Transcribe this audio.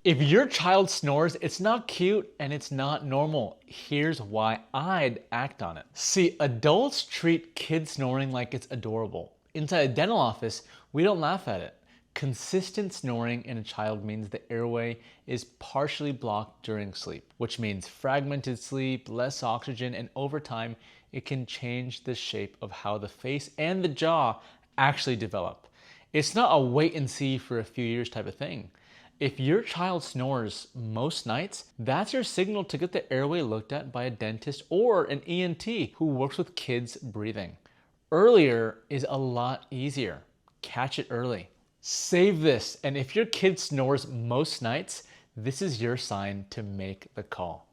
If your child snores, it's not cute and it's not normal. Here's why I'd act on it. See, adults treat kids snoring like it's adorable. Inside a dental office, we don't laugh at it. Consistent snoring in a child means the airway is partially blocked during sleep, which means fragmented sleep, less oxygen, and over time, it can change the shape of how the face and the jaw actually develop. It's not a wait and see for a few years type of thing. If your child snores most nights, that's your signal to get the airway looked at by a dentist or an ENT who works with kids breathing. Earlier is a lot easier. Catch it early. Save this, and if your kid snores most nights, this is your sign to make the call.